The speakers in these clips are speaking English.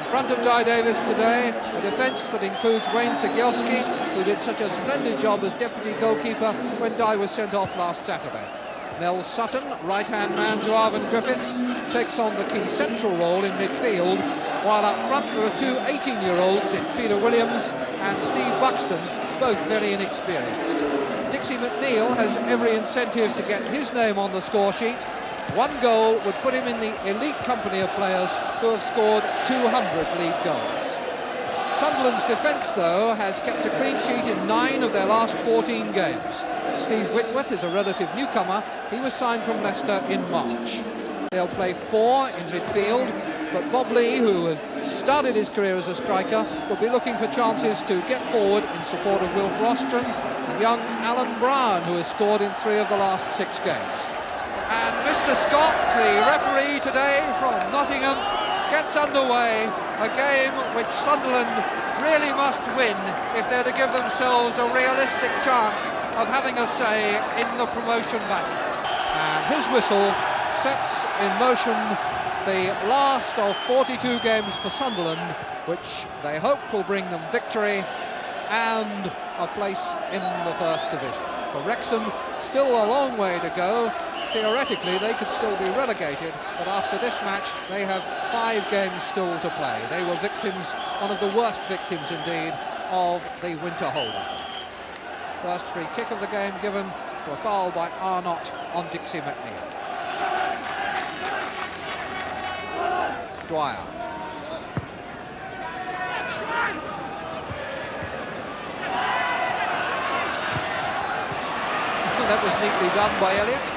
front of Di Davis today, a defence that includes Wayne Sigielski, who did such a splendid job as deputy goalkeeper when Di was sent off last Saturday. Mel Sutton, right-hand man to Arvin Griffiths, takes on the key central role in midfield, while up front there are two 18-year-olds in Peter Williams and Steve Buxton, both very inexperienced. Dixie McNeil has every incentive to get his name on the score sheet. One goal would put him in the elite company of players who have scored 200 league goals. Sunderland's defence, though, has kept a clean sheet in 9 of their last 14 games. Steve Whitworth is a relative newcomer. He was signed from Leicester in March. They'll play 4 in midfield, but Bob Lee, who started his career as a striker, will be looking for chances to get forward in support of Wilf Rostron and young Alan Brown, who has scored in 3 of the last 6 games. And Mr. Scott, the referee today from Nottingham, gets underway a game which Sunderland really must win if they're to give themselves a realistic chance of having a say in the promotion battle. And his whistle sets in motion the last of 42 games for Sunderland, which they hope will bring them victory and a place in the First Division. For Wrexham, still a long way to go. Theoretically, they could still be relegated, but after this match, they have 5 games still to play. They were victims, one of the worst victims indeed, of the winter hold-up. First free kick of the game given for a foul by Arnott on Dixie McNeil. Dwyer. That was neatly done by Elliott.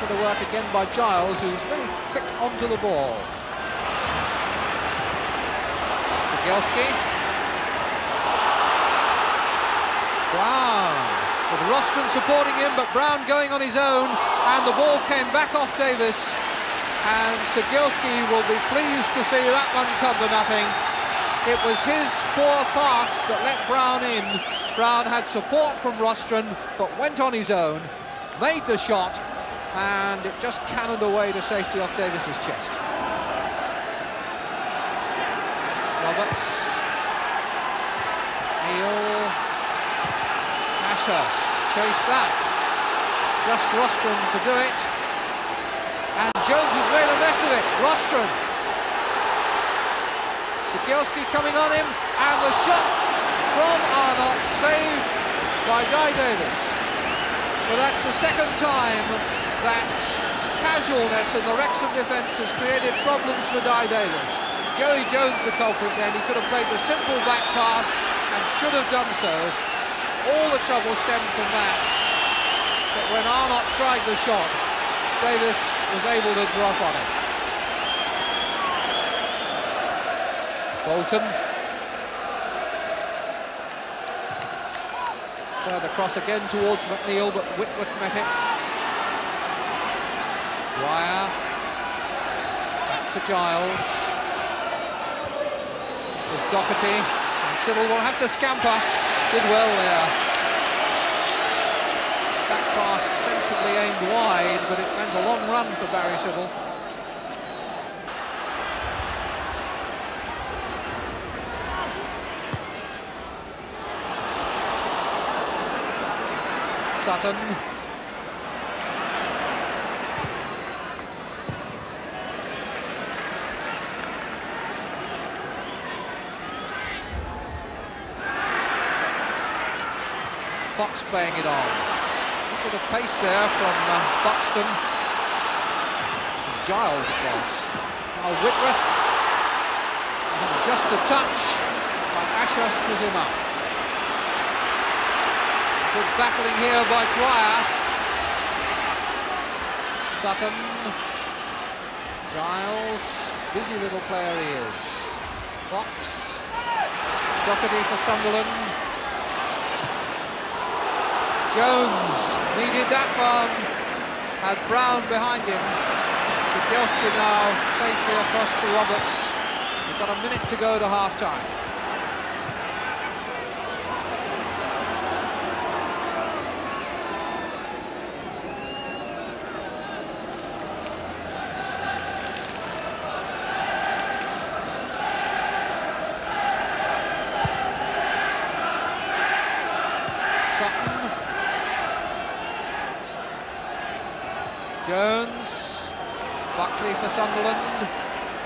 Bit of work again by Giles, who's very quick onto the ball. Sigielski. Brown, with Rostron supporting him, but Brown going on his own, and the ball came back off Davis, and Sigielski will be pleased to see that one come to nothing. It was his poor pass that let Brown in. Brown had support from Rostron, but went on his own, made the shot, and it just cannoned away to safety off Davis's chest. Roberts. Neil. Ashurst. Chase that. Just Rostron to do it. And Jones has made a mess of it. Rostron. Sigielski coming on him, and the shot from Arnott, saved by Di Davis. But that's the second time that casualness in the Wrexham defence has created problems for Di Davis. Joey Jones the culprit then. He could have played the simple back pass and should have done so. All the trouble stemmed from that. But when Arnott tried the shot, Davis was able to drop on it. Bolton. Turned across again towards McNeil, but Whitworth met it. Dwyer. Back to Giles. There's Doherty, and Siddle will have to scamper. Did well there. Back pass sensibly aimed wide, but it meant a long run for Barry Siddle. Sutton. Fox playing it on. A bit of pace there from Buxton. Giles it was. Now Whitworth. And just a touch by Ashurst was enough. Good battling here by Dwyer. Sutton. Giles. Busy little player he is. Fox. Doherty for Sunderland. Jones needed that one. Had Brown behind him. Sigielski now safely across to Roberts. We've got a minute to go to half-time. ready for Sunderland.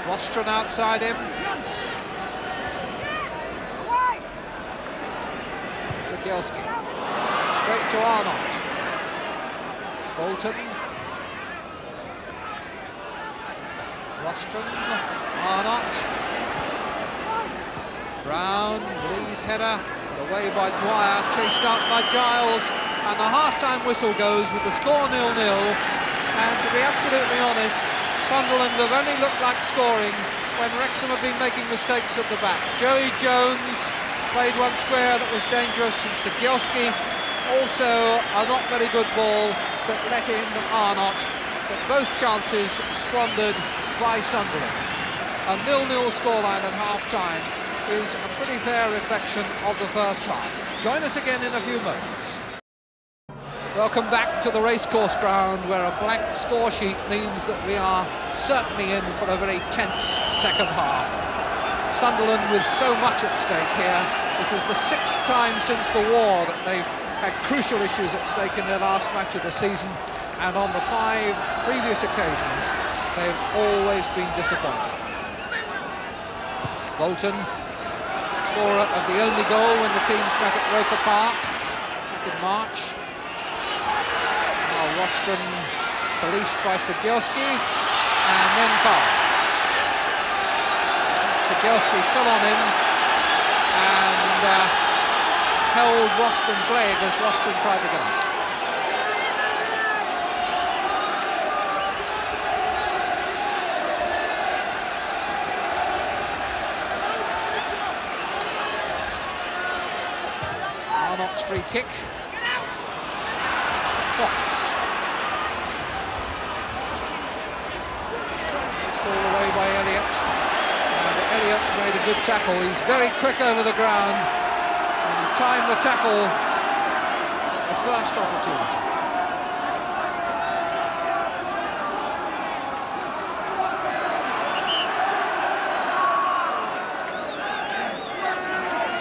Rostron outside him. Zagielski. Straight to Arnott. Bolton. Rostron. Arnott. Brown. Lee's header. Put away by Dwyer. Chased out by Giles. And the half-time whistle goes with the score 0-0. And to be absolutely honest, Sunderland have only looked like scoring when Wrexham have been making mistakes at the back. Joey Jones played one square that was dangerous, and Zagielski also a not very good ball that let in Arnott, but both chances squandered by Sunderland. A 0-0 scoreline at half-time is a pretty fair reflection of the first half. Join us again in a few moments. Welcome back to the racecourse ground, where a blank score sheet means that we are certainly in for a very tense second half. Sunderland with so much at stake here. This is the 6th time since the war that they've had crucial issues at stake in their last match of the season, and on the 5 previous occasions they've always been disappointed. Bolton, scorer of the only goal when the teams met at Roker Park back in March. Rostron policed by Zagielski, and then foul. Zagielski fell on him and held Rostron's leg as Rostron tried to get up. Arnott's free kick. Fox. All the way by Elliott, and Elliott made a good tackle. He's very quick over the ground, and he timed the tackle the first opportunity.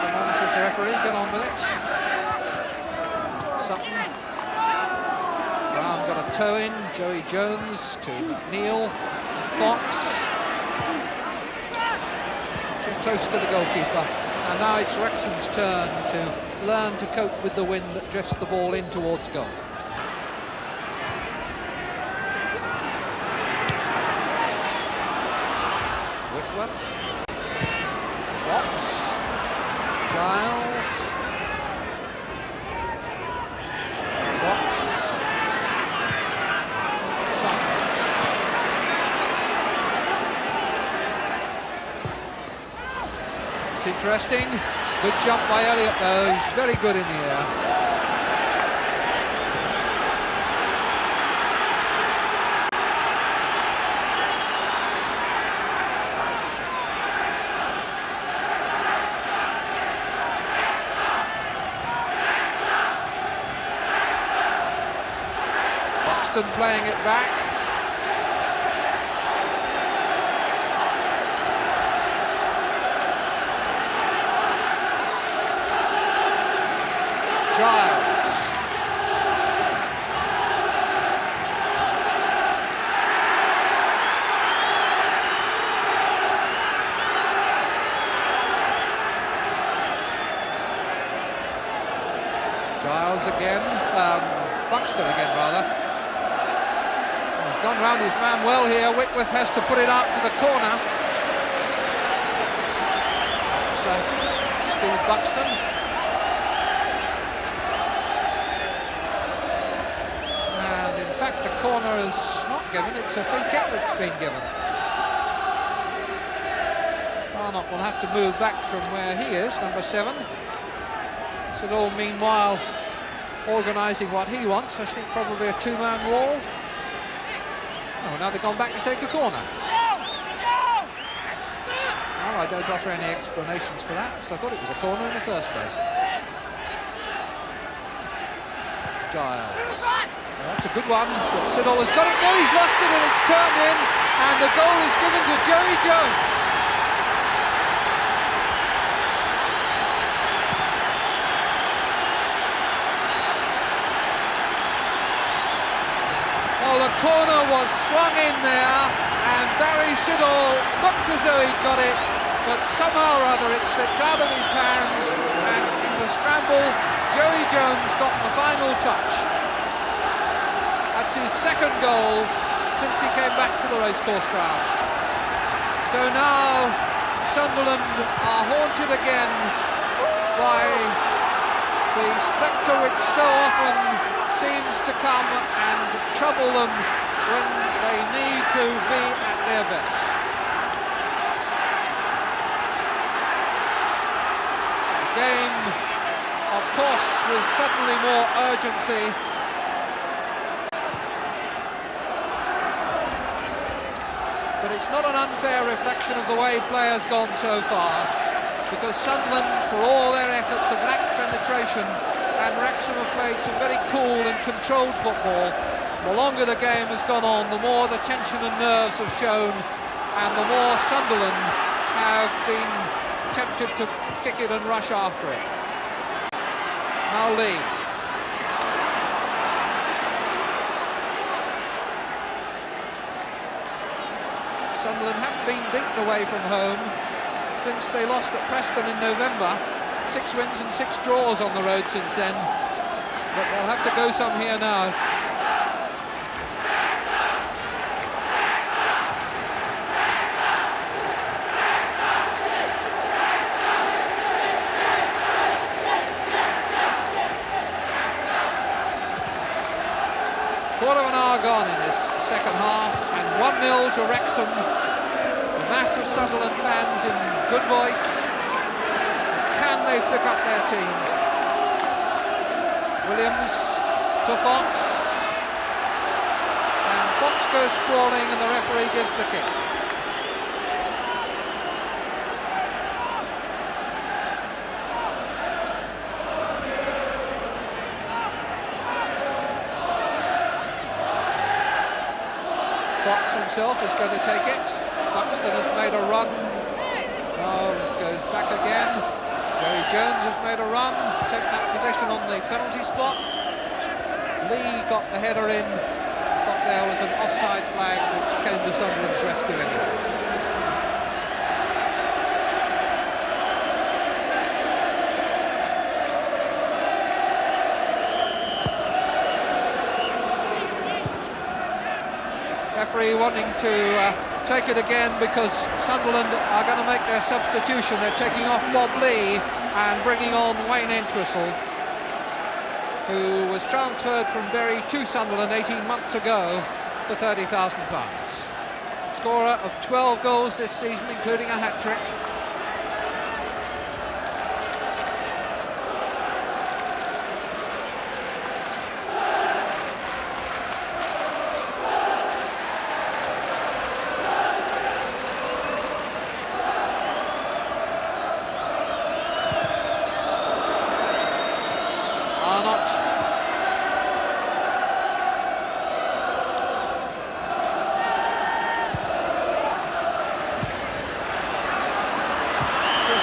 Come on, says the referee, get on with it. Sutton. Brown got a toe in. Joey Jones to McNeil. Fox, too close to the goalkeeper, and now it's Wrexham's turn to learn to cope with the wind that drifts the ball in towards goal. Whitworth, Fox, Giles, Fox, Sutton. It's interesting. Good jump by Elliott though. He's very good in the air. Buxton playing it back. Giles. Giles again, Buxton again rather. He's gone round his man well here. Whitworth has to put it out for the corner. That's Steve Buxton. The corner is not given, it's a free kick that's been given. Arnott will have to move back from where he is, number 7. Siddall meanwhile organising what he wants. I think probably a 2-man wall. Oh, now they've gone back to take a corner. Well, I don't offer any explanations for that, because I thought it was a corner in the first place. Giles. Well, that's a good one, but Siddall has got it. No, he's lost it, and it's turned in, and the goal is given to Joey Jones. Well, the corner was swung in there, and Barry Siddall looked as though he'd got it, but somehow or other it slipped out of his hands, and in the scramble Joey Jones got the final touch. That's his second goal since he came back to the racecourse ground. So now Sunderland are haunted again by the spectre which so often seems to come and trouble them when they need to be at their best. The game, of course, with suddenly more urgency. But it's not an unfair reflection of the way play has gone so far, because Sunderland, for all their efforts, have lacked penetration, and Wrexham have played some very cool and controlled football. The longer the game has gone on, the more the tension and nerves have shown, and the more Sunderland have been tempted to kick it and rush after it. Now Lee. Sunderland haven't been beaten away from home since they lost at Preston in November. 6 wins and 6 draws on the road since then, but they'll have to go some here now. Quarter of an hour gone in this second half, and 1-0 to Wrexham. A mass of Sunderland fans in good voice. Can they pick up their team? Williams to Fox, and Fox goes sprawling, and the referee gives the kick. Fox himself is going to take it. Buxton has made a run. Oh, goes back again. Joey Jones has made a run, taken that position on the penalty spot. Lee got the header in, but there was an offside flag which came to Sunderland's rescue anyway. Referee wanting to take it again because Sunderland are going to make their substitution. They're taking off Bob Lee and bringing on Wayne Entwistle, who was transferred from Bury to Sunderland 18 months ago for £30,000. Scorer of 12 goals this season, including a hat-trick.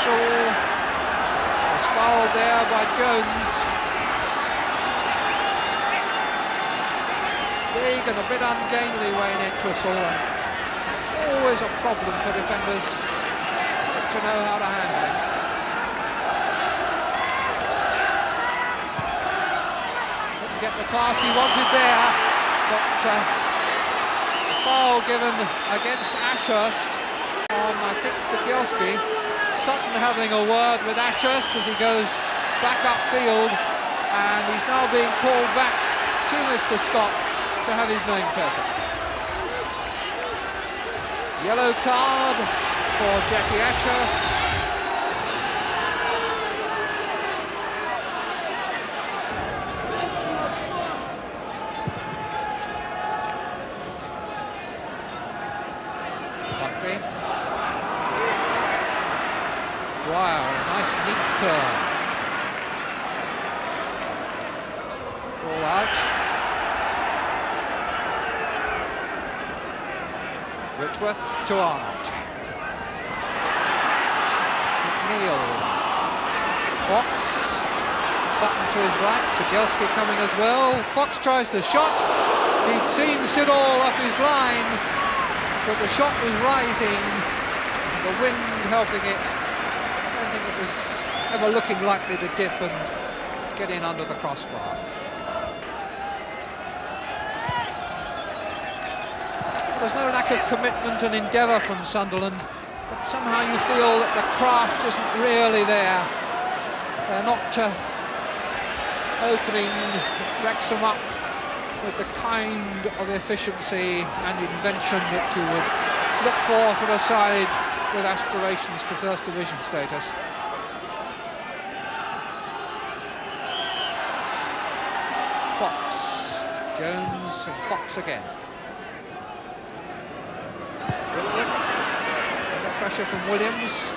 Was fouled there by Jones. Big and a bit ungainly Wayne Entwistle, and always a problem for defenders to know how to handle him. Didn't get the pass he wanted there, but the foul given against Ashurst on, I think, Sikorski. Sutton having a word with Ashurst as he goes back upfield, and he's now being called back to Mr. Scott to have his name taken. Yellow card for Jackie Ashurst. Dwyer, a nice neat turn. Ball out. Whitworth to Arnold. McNeil. Fox. Sutton to his right. Sikorski coming as well. Fox tries the shot. He'd seen Siddall off his line, but the shot was rising, the wind helping it. I don't think it was ever looking likely to dip and get in under the crossbar. There's no lack of commitment and endeavour from Sunderland, but somehow you feel that the craft isn't really there. They're not opening Wrexham up with the kind of efficiency and invention that you would look for a side with aspirations to First Division status. Fox, Jones and Fox again. Under pressure from Williams.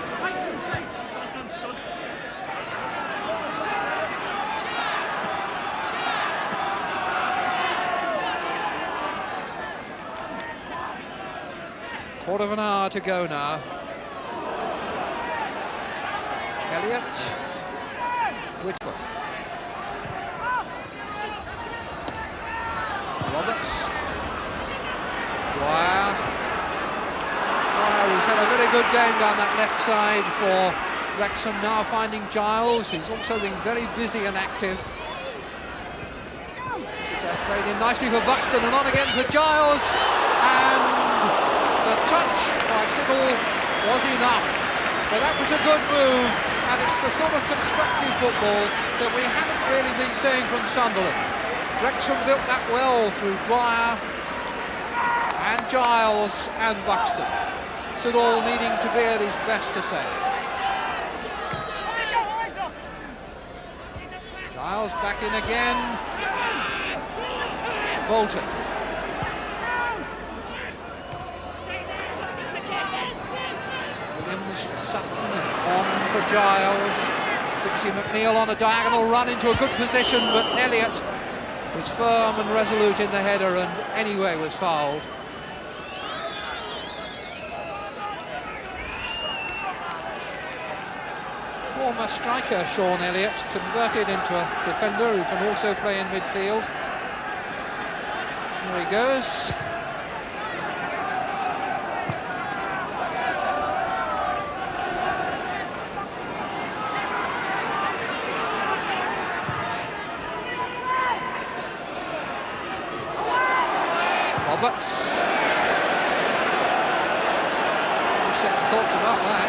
Quarter of an hour to go now. Elliott, Whitworth, Roberts, Dwyer, who's had a very good game down that left side for Wrexham, now finding Giles, who's also been very busy and active. Played in nicely for Buxton and on again for Giles, and the touch by Siddle was enough. But that was a good move, and it's the sort of constructive football that we haven't really been seeing from Sunderland. Wrexham built that well through Dwyer and Giles and Buxton. Siddle needing to be at his best to save. Giles back in again. Bolton. Williams, Sutton and on for Giles. Dixie McNeil on a diagonal run into a good position, but Elliott was firm and resolute in the header and anyway was fouled. Former striker Sean Elliott converted into a defender who can also play in midfield. There he goes. Roberts. Second thoughts about that.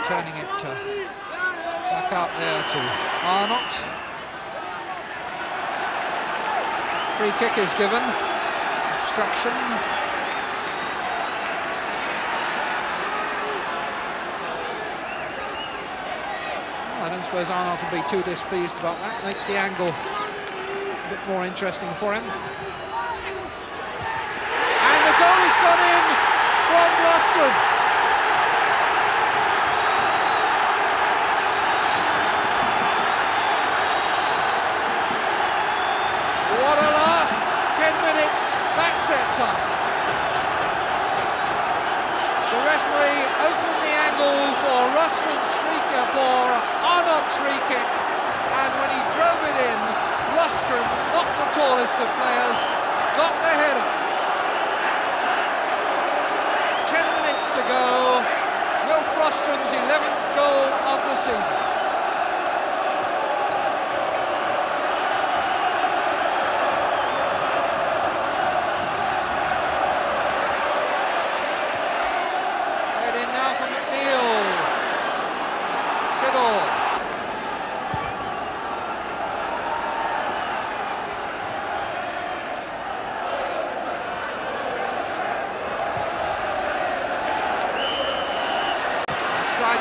Turning it back out there to Arnott. Free kick is given. Obstruction. Well, I don't suppose Arnott will be too displeased about that. Makes the angle a bit more interesting for him. And the goal has gone in from Rostrum. What a last 10 minutes that sets up. The referee opened the angle for Rostron's streaker for Arnott's free kick, and when he drove it in, Rostron, not the tallest of players, got the header. 10 minutes to go. Wilf Rostron's 11th goal of the season.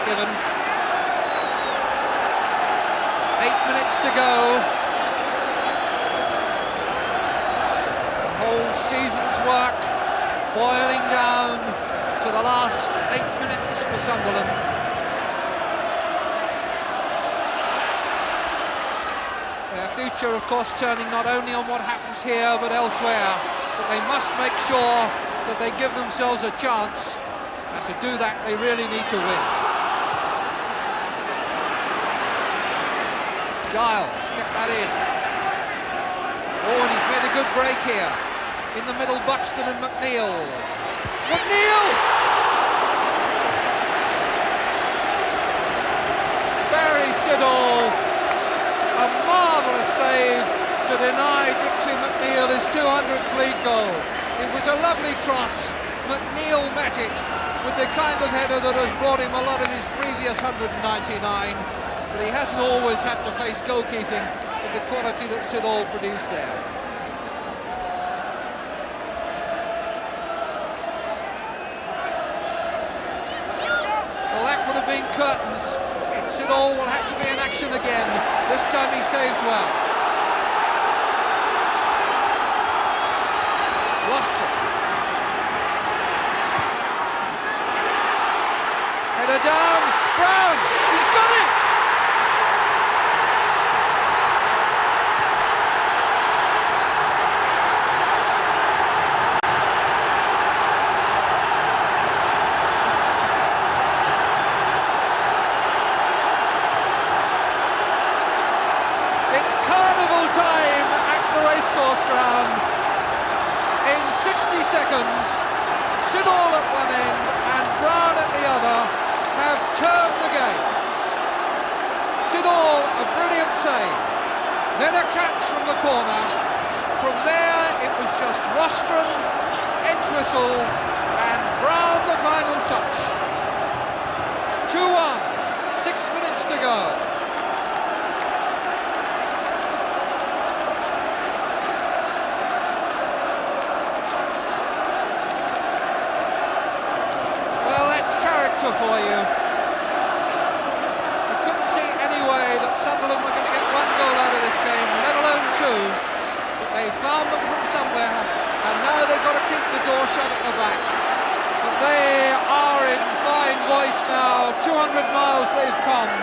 Given 8 minutes to go. The whole season's work boiling down to the last 8 minutes for Sunderland. Their future, of course, turning not only on what happens here but elsewhere. But they must make sure that they give themselves a chance, and to do that they really need to win. Giles, get that in. Oh, and he's made a good break here. In the middle, Buxton and McNeil. McNeil! Barry Siddall, a marvellous save to deny Dixie McNeil his 200th league goal. It was a lovely cross. McNeil met it with the kind of header that has brought him a lot of his previous 199, but he hasn't always had to face goalkeeping of the quality that Siddall produced there. Well, that would have been curtains, but Siddall will have to be in action again. This time he saves well. Wrexham. Header down, Brown, he's got it! It's carnival time at the racecourse ground. In 60 seconds, Siddall at one end and Brown at the other have turned the game. Siddall, a brilliant save, then a catch from the corner. From there it was just rostrum, edge whistle and Brown the final touch. 2-1, 6 minutes to go. For you. You couldn't see any way that Sunderland were going to get one goal out of this game, let alone two, but they found them from somewhere, and now they've got to keep the door shut at the back. But they are in fine voice now. 200 miles they've come,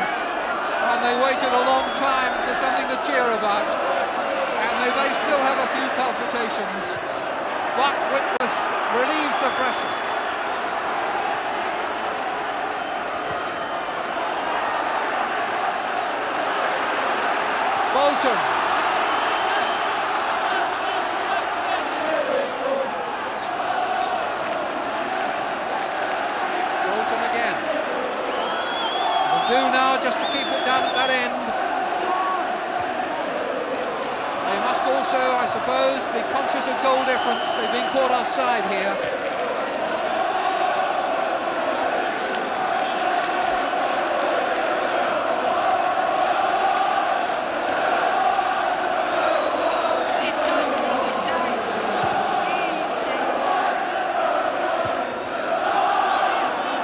and they waited a long time for something to cheer about, and they may still have a few palpitations, but Whitworth relieves the pressure. Bolton. Bolton again. Will do now just to keep it down at that end. They must also, I suppose, be conscious of goal difference. They've been caught offside here.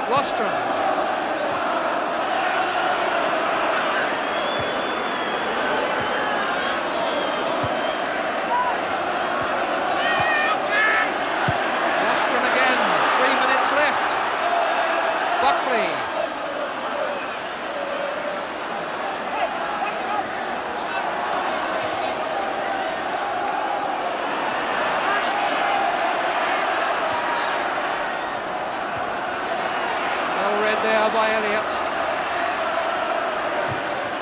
Rostrum. Rostrum again, 3 minutes left. Buckley. There by Elliott,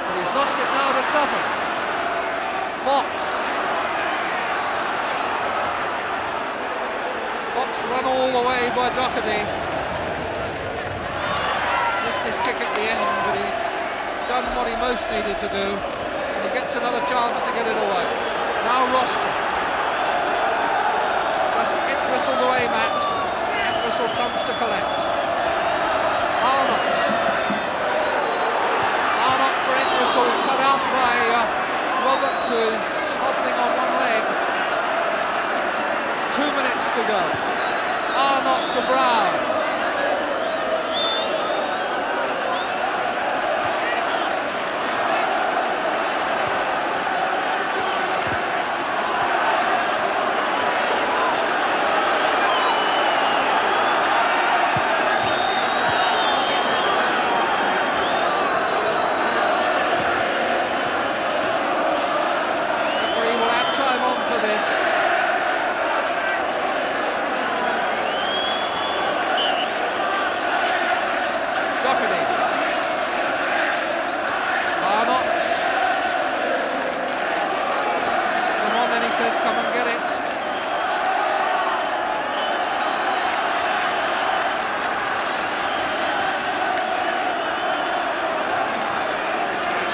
but he's lost it now to Sutton. Fox run all the way by Doherty. Missed his kick at the end, but he'd done what he most needed to do, and he gets another chance to get it away. Now Rostrum. Just Entwistle away, Matt. Entwistle comes to collect. Arnott for Entwistle, cut out by Roberts, who is hobbling on one leg. 2 minutes to go. Arnott to Brown.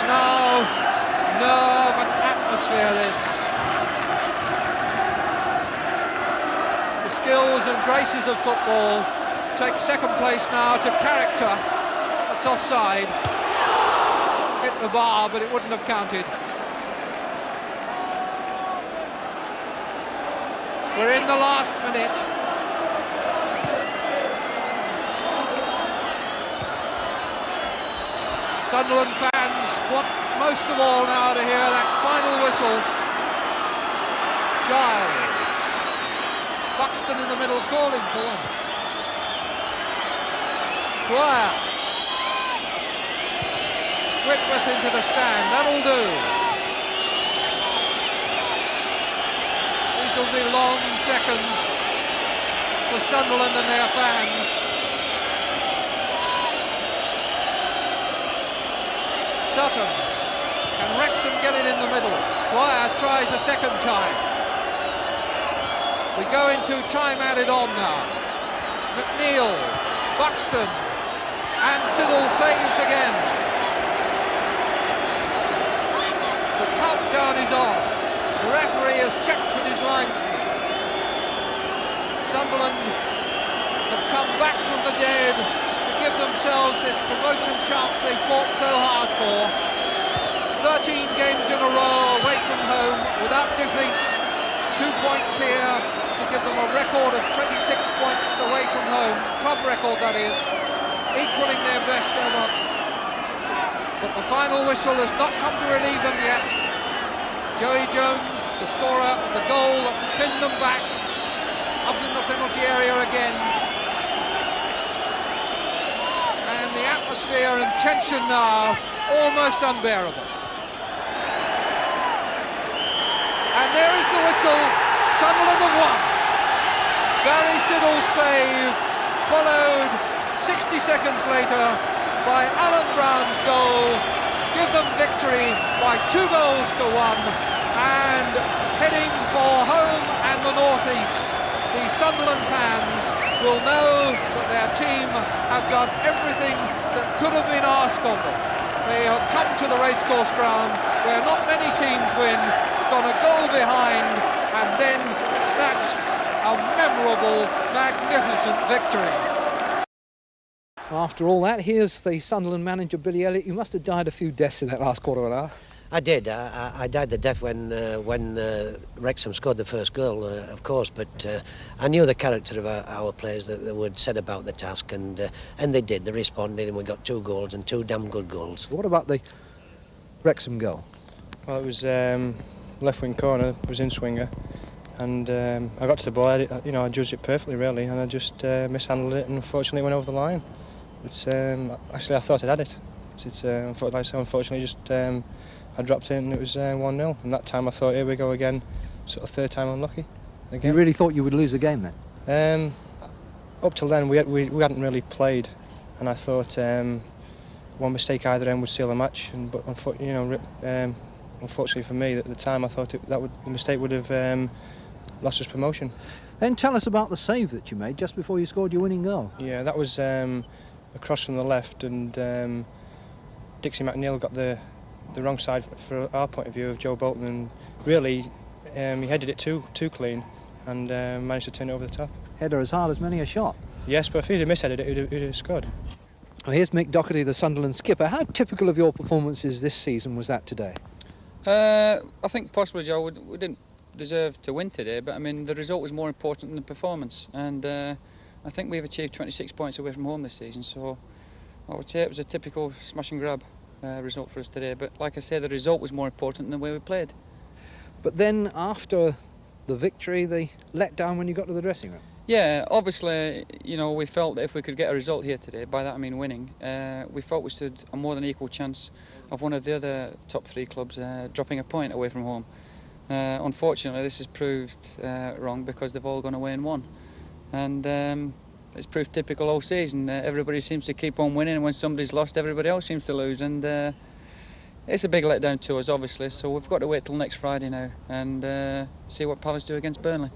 match now. Nerve and atmosphere this. The skills and graces of football take second place now to character. That's offside. Hit the bar, but it wouldn't have counted. We're in the last minute. Sunderland fans want most of all now to hear that final whistle. Giles. Buxton in the middle calling for one. Dwyer. Whitworth into the stand, that'll do. These will be long seconds for Sunderland and their fans. Sutton. Can Wrexham get it in the middle? Dwyer tries a second time. We go into time added on now. McNeil, Buxton, and Siddle saves again. The countdown is off. The referee has checked with his linesman. Sunderland have come back from the dead to give themselves this promotion chance they fought so hard for. 13 games in a row away from home without defeat. 2 points here to give them a record of 26 points away from home. Club record, that is, equalling their best ever. But the final whistle has not come to relieve them yet. Joey Jones, the scorer, the goal that pinned them back, up in the penalty area again. And the atmosphere and tension now almost unbearable. And there is the whistle. Sunderland have won. Barry Siddle's save, followed 60 seconds later by Alan Brown's goal, give them victory by 2 goals to 1, and heading for home and the northeast. The Sunderland fans will know that their team have done everything that could have been asked of them. They have come to the racecourse ground where not many teams win, gone a goal behind, and then snatched a memorable, magnificent victory. After all that, here's the Sunderland manager, Billy Elliott. You must have died a few deaths in that last quarter of an hour. I did. I died the death when Wrexham scored the first goal, of course, but I knew the character of our players, that they would set about the task, and they did. They responded, and we got 2 goals, and 2 damn good goals. What about the Wrexham goal? Well, it was left wing corner, it was in swinger, and I got to the ball. I judged it perfectly, really, and I just mishandled it, and unfortunately it went over the line. But actually, I thought I'd had it. Unfortunately, just I dropped it, and it was 1-0. And that time I thought, here we go again, sort of third time unlucky. Again. You really thought you would lose the game then? Up till then, we hadn't really played, and I thought one mistake either end would seal the match. But unfortunately for me, at the time, I thought the mistake would have lost us promotion. Then tell us about the save that you made just before you scored your winning goal. Yeah, that was across from the left, and Dixie McNeil got the wrong side for our point of view of Joe Bolton, and really he headed it too clean and managed to turn it over the top. Header as hard as many a shot. Yes, but if he'd have misheaded it, he'd have scored. Well, here's Mick Doherty, the Sunderland skipper. How typical of your performances this season was that today? I think possibly, Joe, we didn't deserve to win today, but I mean the result was more important than the performance, and I think we've achieved 26 points away from home this season, so I would say it was a typical smash and grab result for us today. But like I say, the result was more important than the way we played. But then after the victory, the letdown when you got to the dressing room? Yeah, obviously, we felt that if we could get a result here today, by that I mean winning, we felt we stood a more than equal chance of one of the other top 3 clubs dropping a point away from home. Unfortunately, this has proved wrong because they've all gone away and won. And it's proved typical all season. Everybody seems to keep on winning, and when somebody's lost, everybody else seems to lose. And it's a big letdown to us, obviously, so we've got to wait till next Friday now and see what Palace do against Burnley.